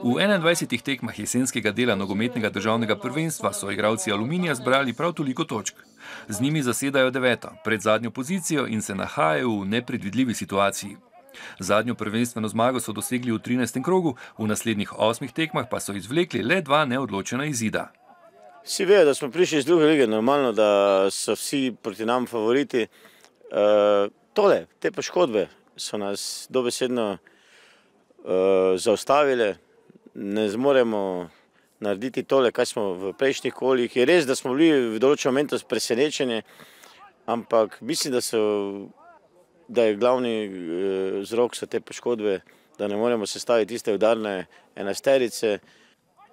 V 21 tekmah jesenskega dela nogometnega državnega prvenstva so igralci Aluminija zbrali prav toliko točk. Z njimi zasedajo 9. pred zadnjo pozicijo in se nahajajo v nepredvidljivi situaciji. Zadnjo prvenstveno zmago so dosegli v 13. krogu, v naslednjih 8 tekmah pa so izvlekli le 2 neodločena izida. Vsi vejo, da smo prišli iz druge lige, normalno, da so vsi proti nam favoriti. Te poškodbe so nas dobesedno zaustavile. Ne zmoremo narediti tole, kaj smo v prejšnjih kolih. Je res, da smo bili v določenem momentu presenečeni, ampak mislim, da je glavni vzrok so te poškodbe, da ne moremo sestaviti tiste udarne enajsterice.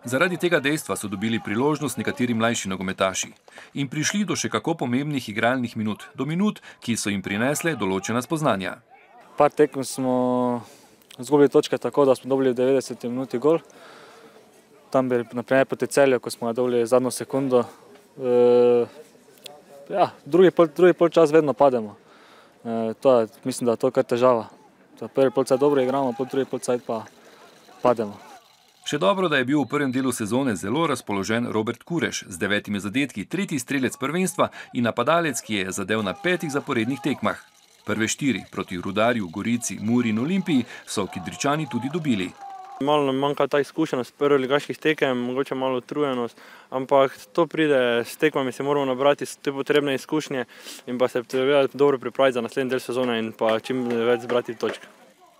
Zaradi tega dejstva so dobili priložnost nekateri mlajši nogometaši in prišli do še kako pomembnih igralnih minut, do minut, ki so jim prinesle določena spoznanja. Par tekem smo izgubili točke tako, da smo dobili v 90 minuti gol. Tam bi naprimer proti Celju, ko smo ga dobili zadnjo sekundo. Drugi polčas vedno pademo. Mislim, da je to kar težava. Prvi polčas dobro igramo, drugi polčas pa pademo. Še dobro, da je bil v prvem delu sezone zelo razpoložen Robert Kureš z 9 zadetki, tretji strelec prvenstva in napadalec, ki je zadel na 5 zaporednih tekmah. Prve 4 proti Rudarju, Gorici, Muri in Olimpiji so Kidričani tudi dobili. Malo nam manjka ta izkušenost prvoligaških tekem, mogoče malo utrujenost, ampak to pride s tekmami, se moramo nabrati te potrebne izkušnje in pa se treba dobro pripraviti za naslednji del sezone in pa čim več zbrati točk.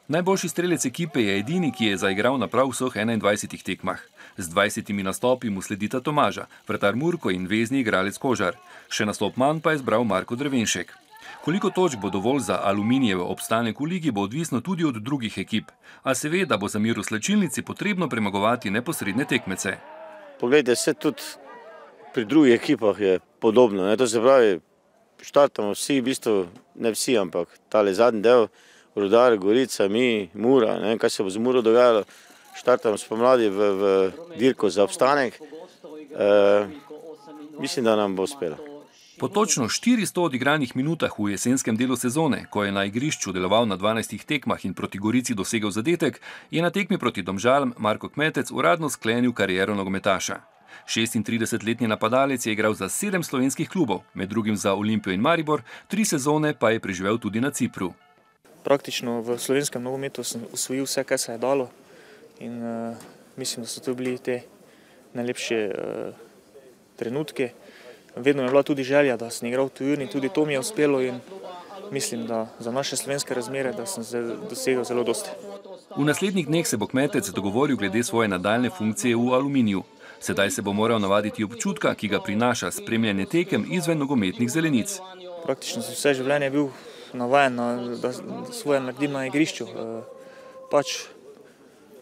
Najboljši strelec ekipe je edini, ki je zaigral na prav vseh 21 tekmah. Z 20 nastopi mu sledita Tomaža, vratar Murko in vezni igralec Kožar. Še nastop manj pa je zbral Marko Drevenšek. Koliko točk bo dovolj za Aluminijev obstanek v ligi, bo odvisno tudi od drugih ekip. A seveda bo za mir v slačilnici potrebno premagovati neposredne tekmece. Poglejte, vse tudi pri drugih ekipah je podobno. To se pravi, štartamo vsi, v bistvu ne vsi, ampak tale zadnji del, Rudar, Gorica, mi, Mura, ne vem, kaj se bo z Muro dogajalo. Štartamo spomladi v dirko za obstanek. Mislim, da nam bo uspelo. Po točno 400 odigranih minutah v jesenskem delu sezone, ko je na igrišču deloval na 12 tekmah in proti Gorici dosegel zadetek, je na tekmi proti Domžalam Marko Kmetec uradno sklenil kariero nogometaša. 36-letni napadalec je igral za 7 slovenskih klubov, med drugim za Olimpijo in Maribor, 3 sezone pa je preživel tudi na Cipru. Praktično v slovenskem nogometu sem osvojil vse, kar se je dalo in mislim, da so to bili te najlepše trenutke. Vedno je bila tudi želja, da sem igral v tujini, tudi to mi je uspelo in mislim, da za naše slovenske razmere, da sem dosegel zelo dosti. V naslednjih dneh se bo Kmetec dogovoril glede svoje nadaljne funkcije v Aluminiju. Sedaj se bo moral navaditi občutka, ki ga prinaša spremljanje tekem izven nogometnih zelenic. Praktično sem vse življenje bil navajen, da svoje naredim na igrišču.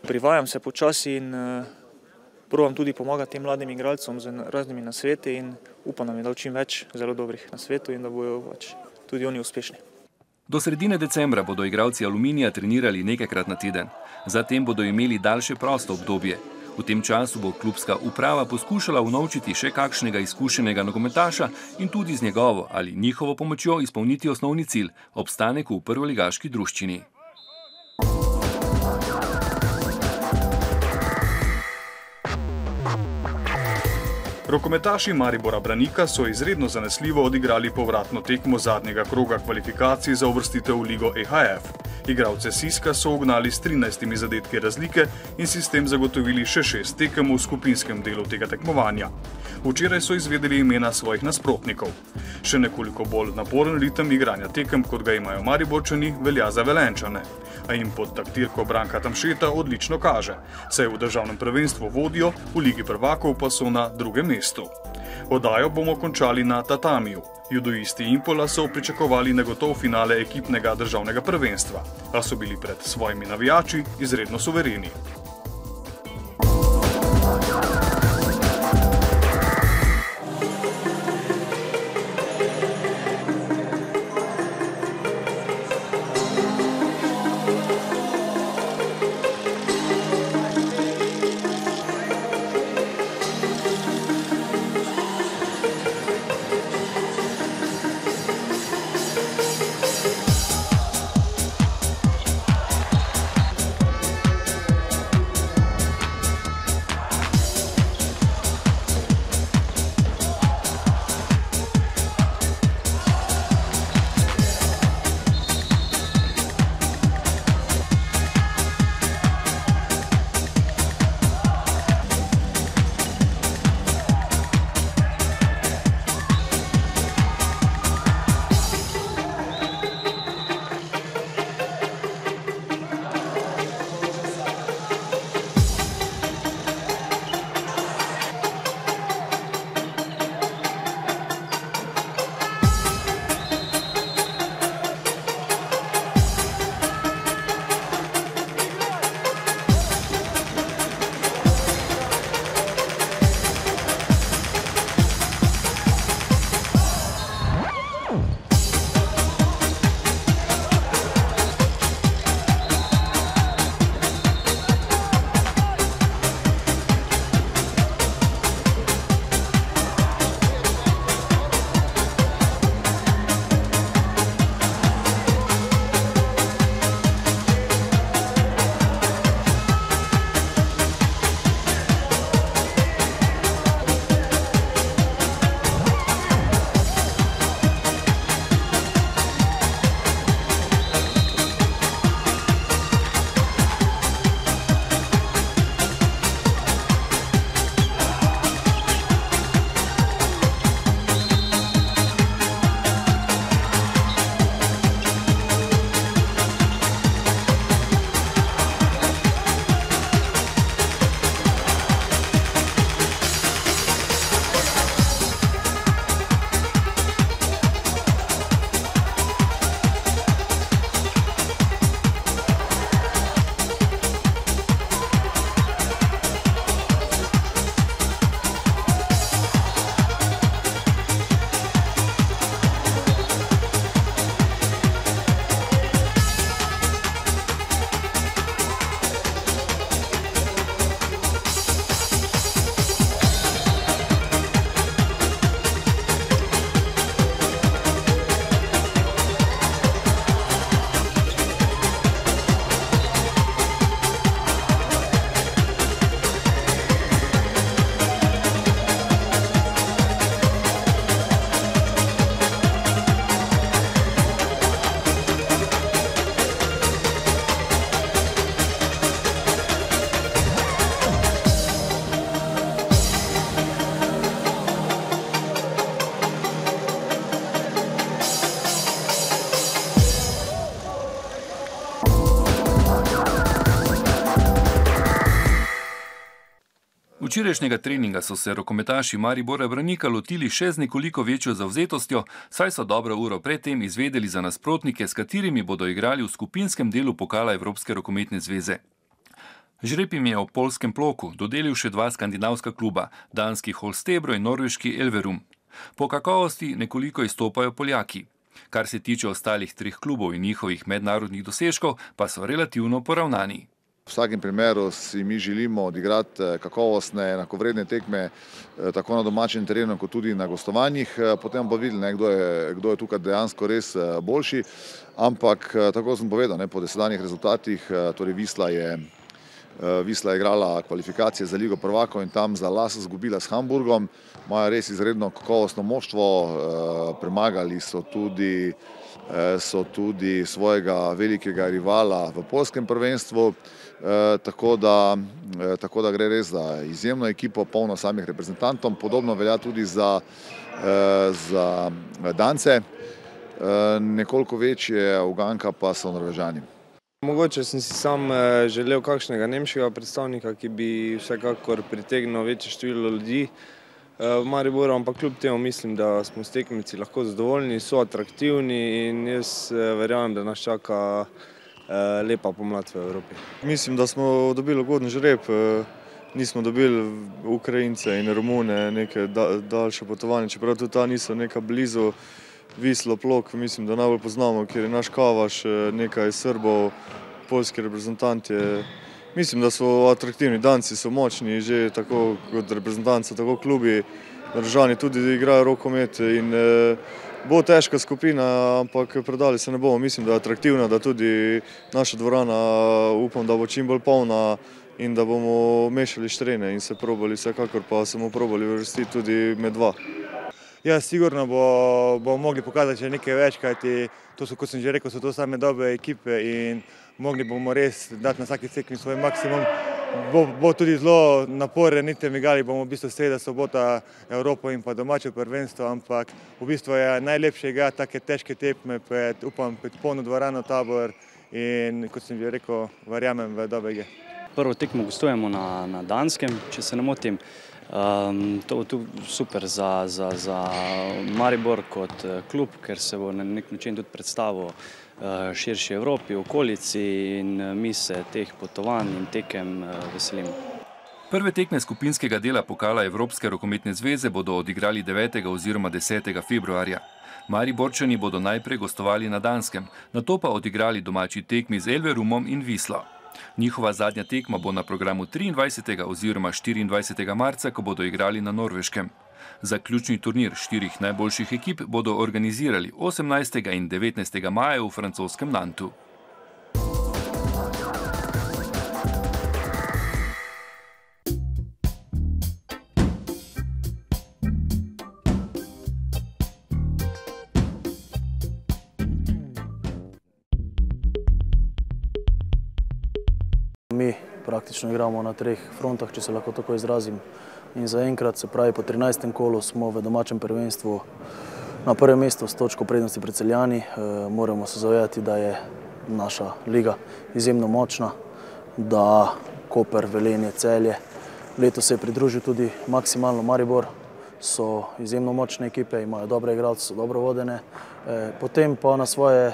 Privajam se počasi in probam tudi pomagati tem mladim igralcem z raznimi nasveti in upam, da mi dal čim več zelo dobrih nasvetov in da bojo tudi oni uspešni. Do sredine decembra bodo igralci Aluminija trenirali nekajkrat na teden. Zatem bodo imeli daljše prosto obdobje. V tem času bo klubska uprava poskušala unovčiti še kakšnega izkušenega nogometaša in tudi z njegovo ali njihovo pomočjo izpolniti osnovni cilj – obstanek v prvoligaški druščini. Rokometaši Maribora Branika so izredno zanesljivo odigrali povratno tekmo zadnjega kroga kvalifikacij za uvrstitev v ligo EHF. Igralce Siska so ugnali s 13 zadetki razlike in si s tem zagotovili še 6 tekem v skupinskem delu tega tekmovanja. Včeraj so izvedeli imena svojih nasprotnikov. Še nekoliko bolj naporen ritem igranja tekem, kot ga imajo Mariborčani, velja za Velenjčane. A jim pod taktirko Branka Tamšeta odlično kaže, saj v državnem prvenstvu vodijo, v ligi prvakov pa so na drugem mestu. Oddajo bomo končali na tatamiju. Judoisti Impola so pričakovali negotov finale ekipnega državnega prvenstva, a so bili pred svojimi navijači izredno suvereni. Včerajšnjega treninga so se rokometaši Maribora Branika lotili še z nekoliko večjo zavzetostjo, saj so dobro uro predtem izvedeli za nasprotnike, s katerimi bodo igrali v skupinskem delu pokala Evropske rokometne zveze. Žreb jim je ob poljskem Ploku dodelil še dva skandinavska kluba, danski Holstebro in norveški Elverum. Po kakovosti nekoliko izstopajo Poljaki. Kar se tiče ostalih treh klubov in njihovih mednarodnih dosežkov, pa so relativno poravnani. V vsakem primeru si mi želimo odigrati kakovostne, enakovredne tekme tako na domačem terenu, kot tudi na gostovanjih. Potem bo videli, kdo je tukaj dejansko res boljši. Ampak, tako sem povedal, po dosedanjih rezultatih, torej Wisla je igrala kvalifikacije za Ligo prvakov in tam za las izgubila s Hamburgom. Imajo res izredno kakovostno moštvo, premagali so tudi svojega velikega rivala v poljskem prvenstvu. Tako da gre res za izjemno ekipo, polno samih reprezentantov. Podobno velja tudi za Dance. Nekoliko večje uganka pa so Norvežani. Mogoče sem si sam želel kakšnega nemškega predstavnika, ki bi vsekakor pritegnil večje število ljudi v Mariboru, ampak kljub temu mislim, da smo s tekmeci lahko zadovoljni, so atraktivni in jaz verjamem, da nas čaka lepa pomlad v Evropi. Mislim, da smo dobili ugoden žreb, nismo dobili Ukrajince in Romune neke daljše potovanje, čeprav tudi ta niso neka blizu. Wislo, Plok, mislim, da najbolj poznamo, kjer je naš Kavaš, nekaj Srbov, poljski reprezentanti. Mislim, da so atraktivni, Danci so močni, že tako kot reprezentanci, tako klubi, Držani tudi igrajo rokomet in bo težka skupina, ampak predali se ne bomo. Mislim, da je atraktivna, da tudi naša dvorana, upam, da bo čim bolj polna in da bomo mešali štrene in se probali, vsekakor pa smo probali uvrstiti tudi med dva. Ja, sigurno bomo mogli pokazati še nekaj več, kajti to so, kot sem že rekel, so to same dobre ekipe in mogli bomo res dati na vsaki tekmi svoj maksimum. Bo tudi zelo naporen, igrali bomo v bistvu sreda, sobota Evropo in pa domače prvenstvo, ampak v bistvu je najlepše igrati take težke tekme pred polno dvorano Tabor in, kot sem že rekel, verjamem v dobrega. Prvo tekmo gostujemo na Danskem, če se ne motim. To bo super za Maribor kot klub, ker se bo na nek način tudi predstavil širši Evropi, okolici in mi se teh potovanj in tekem veselimo. Prve tekme skupinskega dela pokala Evropske rokometne zveze bodo odigrali 9. oziroma 10. februarja. Mariborčani bodo najprej gostovali na Danskem, nato pa odigrali domači tekmi z Elverumom in Wislo. Njihova zadnja tekma bo na programu 23. oziroma 24. marca, ko bodo igrali na Norveškem. Zaključni turnir 4 najboljših ekip bodo organizirali 18. in 19. maja v francoskem Nantu. Mi praktično igramo na 3 frontah, če se lahko tako izrazim. In zaenkrat, se pravi po 13. kolu, smo v domačem prvenstvu na prvem mestu s točko prednosti pred Celjani. Moramo se zavedati, da je naša liga izjemno močna, da Koper, Velenje, Celje. Letos se je pridružil tudi maksimalno Maribor. So izjemno močne ekipe, imajo dobre igralce, so dobro vodene. Potem pa na svoje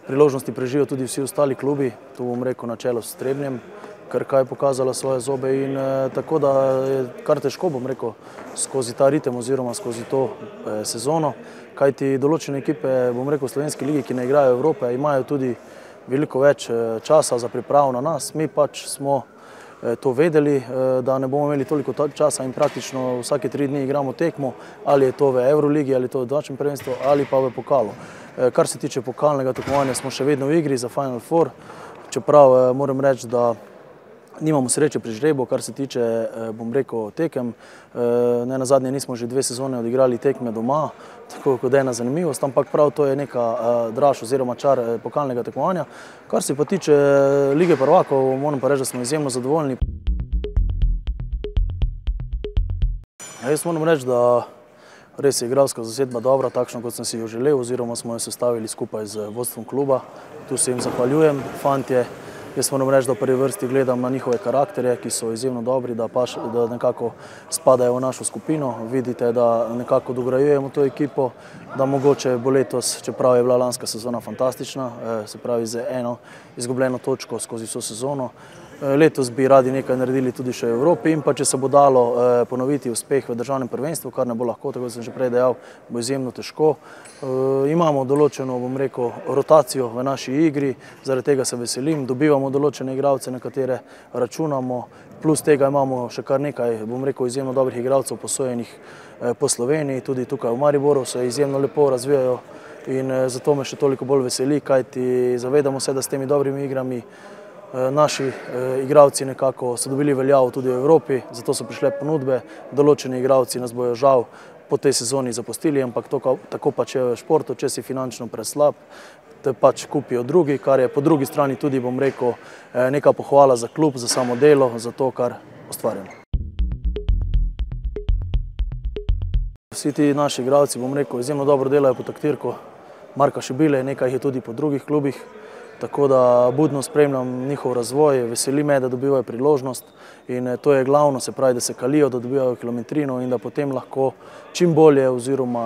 priložnosti prežijo tudi vsi ostali klubi, tu bom rekel na čelu s Trebnjem, Krka je pokazala svoje zobe in tako da je kar težko, bom rekel, skozi ta ritem oziroma skozi to sezono, kajti določene ekipe, bom rekel, v slovenski ligi, ki ne igrajo Evrope, imajo tudi veliko več časa za pripravo na nas. Mi pač smo to vedeli, da ne bomo imeli toliko časa in praktično vsake 3 dni igramo tekmo, ali je to v Evroligi, ali je to v domačem prvenstvu, ali pa v pokalu. Kar se tiče pokalnega tekmovanja, smo še vedno v igri za Final Four, čeprav moram reči, da nimamo sreče pri žrebu, kar se tiče, bom rekel, tekem. Ne nazadnje nismo že 2 sezone odigrali tekme doma, tako kot ena zanimivost, ampak prav to je neka draž oziroma čar pokalnega tekmovanja. Kar se pa tiče Lige prvakov, moram pa reči, da smo izjemno zadovoljni. Jaz moram reči, da res je igralska zasedba dobra, takšno kot sem si jo želel, oziroma smo jo sestavili skupaj z vodstvom kluba. Tu se jim zahvaljujem, fantje. Jaz moram reči, da v prvi vrsti gledam na njihove karakterje, ki so izjemno dobri, da nekako spadajo v našo skupino. Vidite, da nekako dograjujemo to ekipo, da mogoče bo letos, čeprav je bila lanska sezona fantastična, se pravi z eno izgubljeno točko skozi vso sezono. Letos bi radi nekaj naredili tudi še v Evropi in pa če se bo dalo ponoviti uspeh v državnem prvenstvu, kar ne bo lahko, tako sem že prej dejal, bo izjemno težko. Imamo določeno, bom rekel, rotacijo v naši igri, zaradi tega se veselim, dobivamo določene igralce, na katere računamo, plus tega imamo še kar nekaj, bom rekel, izjemno dobrih igralcev posojenih po Sloveniji, tudi tukaj v Mariboru se izjemno lepo razvijajo in zato me še toliko bolj veseli, kajti zavedamo se, da s temi dobrimi igrami naši igralci nekako so dobili veljavo tudi v Evropi, zato so prišle ponudbe, določeni igralci nas bojo žal po tej sezoni zapustili, ampak tako pač je v športu, če si finančno preslab, te pač kupijo drugi, kar je po drugi strani tudi, bom rekel, neka pohvala za klub, za samo delo, za to, kar ustvarjamo. Vsi ti naši igralci, bom rekel, izjemno dobro delajo po taktirku Marka Šibile, nekaj jih je tudi po drugih klubih, tako da budno spremljam njihov razvoj, veseli me, da dobivajo priložnost in to je glavno, se pravi, da se kalijo, da dobivajo kilometrino in da potem lahko čim bolje oziroma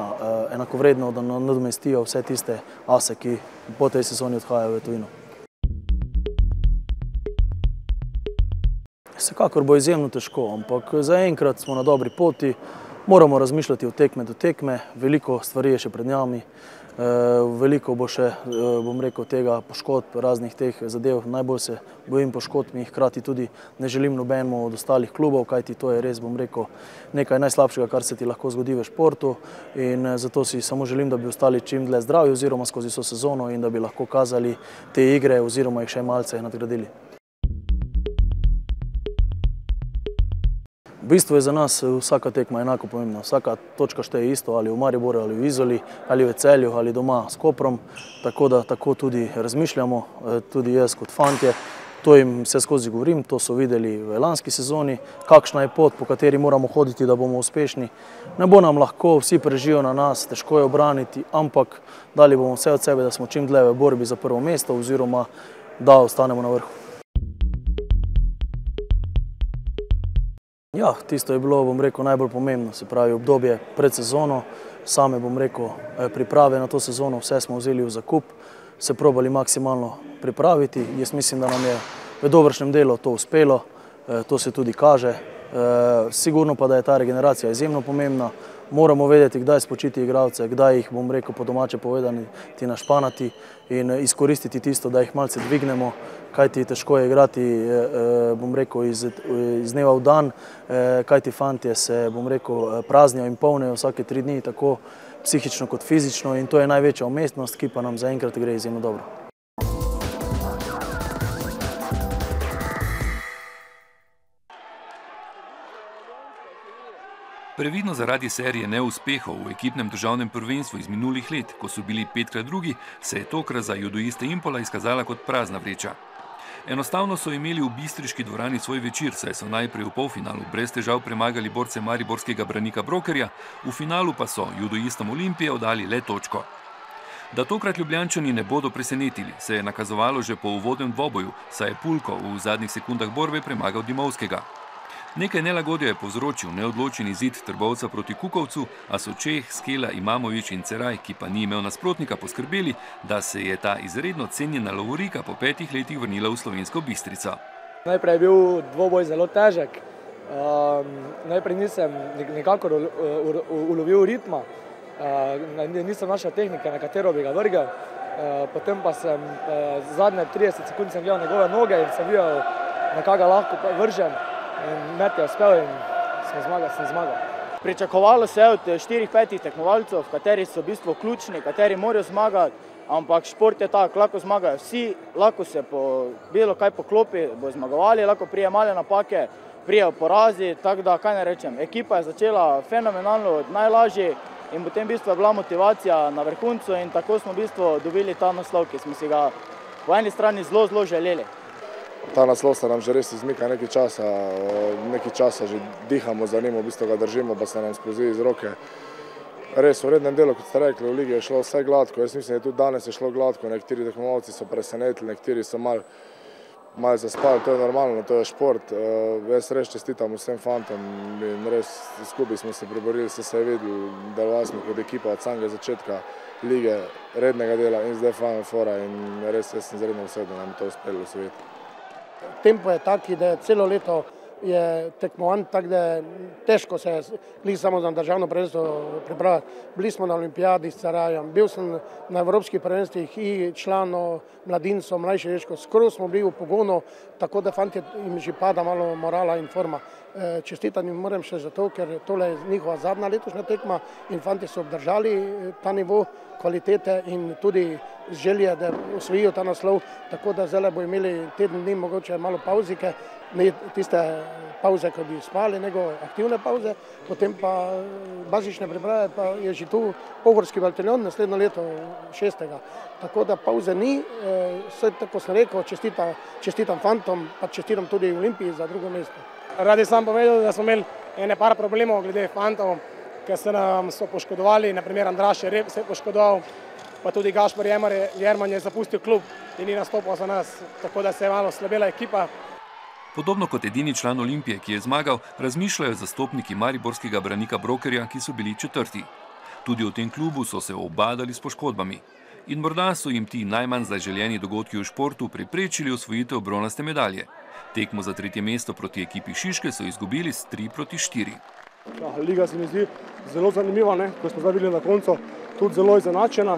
enakovredno, da nadomestijo vse tiste ase, ki po tej sezoni odhajajo v tujino. Vsekakor bo izjemno težko, ampak zaenkrat smo na dobri poti, moramo razmišljati od tekme do tekme, veliko stvari je še pred nami. Veliko bo še, bom rekel, tega poškodb, raznih teh zadev. Najbolj se bojim poškodb in hkrati tudi ne želim nobenemu od ostalih klubov, kajti to je res, bom rekel, nekaj najslabšega, kar se ti lahko zgodi v športu in zato si samo želim, da bi ostali čim dlje zdravi oziroma skozi vso sezono in da bi lahko kazali te igre oziroma jih še malce nadgradili. V bistvu je za nas vsaka tekma enako pomembna, vsaka točka šteje isto, ali v Mariboru, ali v Izoli, ali v Celju, ali doma s Koprom, tako da tako tudi razmišljamo, tudi jaz kot fantje. To jim vse skozi govorim, to so videli v lanski sezoni, kakšna je pot, po kateri moramo hoditi, da bomo uspešni. Ne bo nam lahko, vsi prežijo na nas, težko je obraniti, ampak dali bomo vse od sebe, da smo čim dlje v borbi za prvo mesto oziroma da ostanemo na vrhu. Ja, tisto je bilo, bom rekel, najbolj pomembno, se pravi obdobje pred sezono, same, bom rekel, priprave na to sezono, vse smo vzeli v zakup, se probali maksimalno pripraviti. Jaz mislim, da nam je v dobršnem delu to uspelo, to se tudi kaže. Sigurno pa, da je ta regeneracija izjemno pomembna. Moramo vedeti, kdaj spočiti igralce, kdaj jih, bom rekel, po domače povedani, ti našpanati in izkoristiti tisto, da jih malce dvignemo, kajti težko je igrati, bom rekel, iz dneva v dan, kajti fantje se, bom rekel, praznijo in polnijo vsake 3 dni, tako psihično kot fizično in to je največja umestnost, ki pa nam zaenkrat gre izjemno dobro. Previdno zaradi serije neuspehov v ekipnem državnem prvenstvu iz minulih let, ko so bili 5krat drugi, se je tokrat za judoiste Impola izkazala kot prazna vreča. Enostavno so imeli v bistriški dvorani svoj večer, saj so najprej v polfinalu brez težav premagali borce mariborskega Branika Brokerja, v finalu pa so judoistom Olimpije oddali le točko. Da tokrat Ljubljančani ne bodo presenetili, se je nakazovalo že po uvodnem dvoboju, saj je Pulko v zadnjih sekundah borbe premagal Dimovskega. Nekaj nelagodja je povzročil neodločen izid Trbovca proti Kukovcu, a so Čeh, Skela, Imamović in Ceraj, ki pa ni imel nasprotnika, poskrbeli, da se je ta izredno cenjena lovorika po 5 letih vrnila v Slovensko Bistrico. Najprej je bil dvoboj zelo težek. Najprej nisem nikakor ulovil ritma, nisem našel tehnike, na katero bi ga vrgel. Potem pa sem zadnje 30 sekund sem gledal njegove noge in sem videl, na kaj ga lahko vržem. Met je uspel in sem zmagal. Pričakovalo se je od 4-5 tekmovalcev, kateri so v bistvu ključni, kateri morajo zmagati, ampak šport je tak, lahko zmagajo vsi, lahko se po bilo kaj poklopi, bo zmagovali, lahko prije male napake, prije porazi, tako da kaj ne rečem. Ekipa je začela fenomenalno, najlažje in potem v bistvu je bila motivacija na vrhuncu in tako smo v bistvu dobili ta naslov, ki smo si ga po eni strani zelo želeli. Ta naslov se nam že res izmika nekaj časa že dihamo za njim, v bistvu ga držimo, pa se nam splozi iz roke. Res v rednem delu, kot ste rekli, v ligi je šlo vse gladko, jaz mislim, da tudi danes je šlo gladko, nekateri tekmovalci so presenetili, nekateri so malo malo zaspali, to je normalno, to je šport. Jaz res čestitam vsem fantom in res skupaj smo se preborili, se je videl, delovali smo kot ekipa od samega začetka lige, rednega dela in zdaj Final Foura in res jaz sem izredno vesel, da nam to uspelo osvojiti. Tempo je taki, da celo leto je tekmovan, tako da težko se je samo za državno prvenstvo pripravljati. Bili smo na olimpijadi s Sarajevom, bil sem na evropskih prvenstvih i člano mladincev, mlajše dečko, skoro smo bili v pogonu, tako da fantje jim že pada malo morala in forma. Čestitam jim moram še zato, ker tole je njihova zadnja letošnja tekma in fantje so obdržali ta nivo kvalitete in tudi želje, da osvojijo ta naslov, tako da zdaj bo imeli teden dni mogoče malo pauzike, ne tiste pauze, ko bi spali, nego aktivne pauze, potem pa bazične priprave, pa je že tu Pohorski bataljon naslednjo leto 6. Tako da pauze ni, vse tako sem rekel, čestitam fantom, pa čestitam tudi Olimpiji za drugo mesto. Radi sam povedal, da smo imeli ene par problemov glede fantov, ker se nam so poškodovali, naprimer Andraš je se poškodoval, pa tudi Gašper Jerman je zapustil klub in ni nastopal za nas, tako da se je malo slabela ekipa. Podobno kot edini član Olimpije, ki je zmagal, razmišljajo zastopniki mariborskega branika Brokerja, ki so bili 4. Tudi v tem klubu so se obadali s poškodbami. In morda so jim ti najmanj zaželjeni dogodki v športu preprečili osvojitev bronaste medalje. Tekmo za 3. mesto proti ekipi Šiške so izgubili s 3-4. Liga se mi zdi zelo zanimiva, ko smo zdaj videli na koncu, tudi zelo izenačena.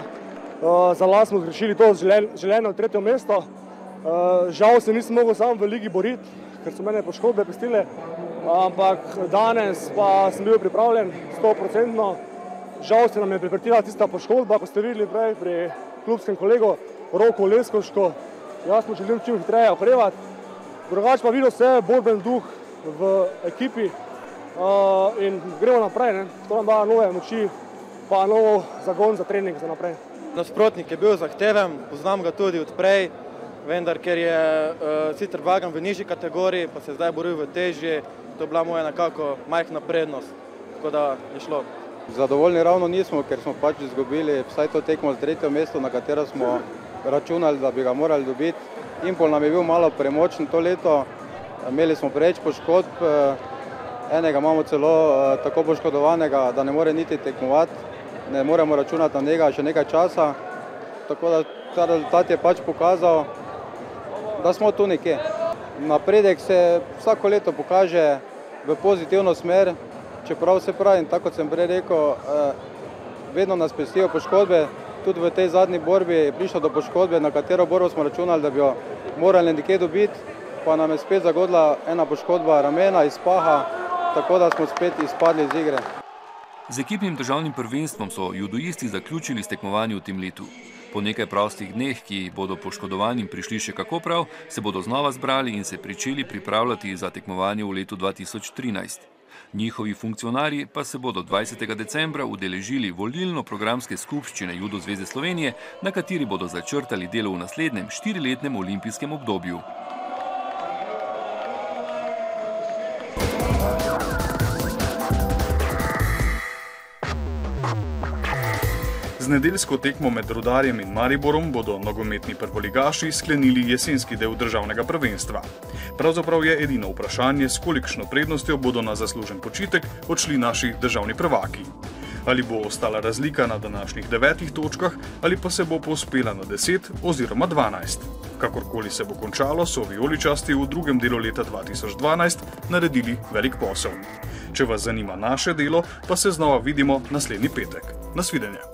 Za las smo zgrešili to želeno 3. mesto. Žal se nisem mogel sam v ligi boriti, ker so mene poškodbe pestile, ampak danes pa sem bil pripravljen 100%. Žal se nam je preprtila tista poškodba, ko ste videli prej pri klubskem kolegu Roku Leskovško. Jaz mu želim čim hitreje okrevati. Drugač pa videl se borben duh v ekipi in gremo naprej. To nam daje nove moči, pa nov zagon za trening za naprej. Nasprotnik je bil zahteven, poznam ga tudi od prej, vendar ker je sicer vagan v nižji kategoriji, pa se je zdaj boril v težji, to je bila moja nekako majhna prednost, tako da je šlo. Zadovoljni ravno nismo, ker smo pač izgubili vsaj to tekmo z 3. mesto, na katero smo računali, da bi ga morali dobiti. Impol nam je bil malo premočen to leto, imeli smo preveč poškodb, enega imamo celo tako poškodovanega, da ne more niti tekmovati, ne moremo računati na njega še nekaj časa, tako da ta rezultat je pač pokazal, da smo tu nekje. Napredek se vsako leto pokaže v pozitivno smer, čeprav se pravi, tako kot sem prej rekel, vedno nas pestijo poškodbe, tudi v tej zadnji borbi je prišlo do poškodbe, na katero borbo smo računali, da bi jo morali nekje dobiti, pa nam je spet zagodila ena poškodba ramena iz paha, tako da smo spet izpadli iz igre. Z ekipnim državnim prvenstvom so judoisti zaključili s tekmovanjem v tem letu. Po nekaj prostih dneh, ki bodo poškodovanim prišli še kako prav, se bodo znova zbrali in se pričeli pripravljati za tekmovanje v letu 2013. Njihovi funkcionarji pa se bodo 20. decembra udeležili volilno-programske skupščine Judo zveze Slovenije, na kateri bodo začrtali delo v naslednjem 4-letnem olimpijskem obdobju. Z nedeljsko tekmo med Rudarjem in Mariborom bodo nogometni prvoligaši sklenili jesenski del državnega prvenstva. Pravzaprav je edino vprašanje, s kolikšno prednostjo bodo na zaslužen počitek odšli naši državni prvaki. Ali bo ostala razlika na današnjih 9 točkah, ali pa se bo povzpela na 10 oziroma 12. Kakorkoli se bo končalo, so vijoličasti v drugem delu leta 2012 naredili velik posel. Če vas zanima naše delo, pa se znova vidimo naslednji petek. Nasvidenje.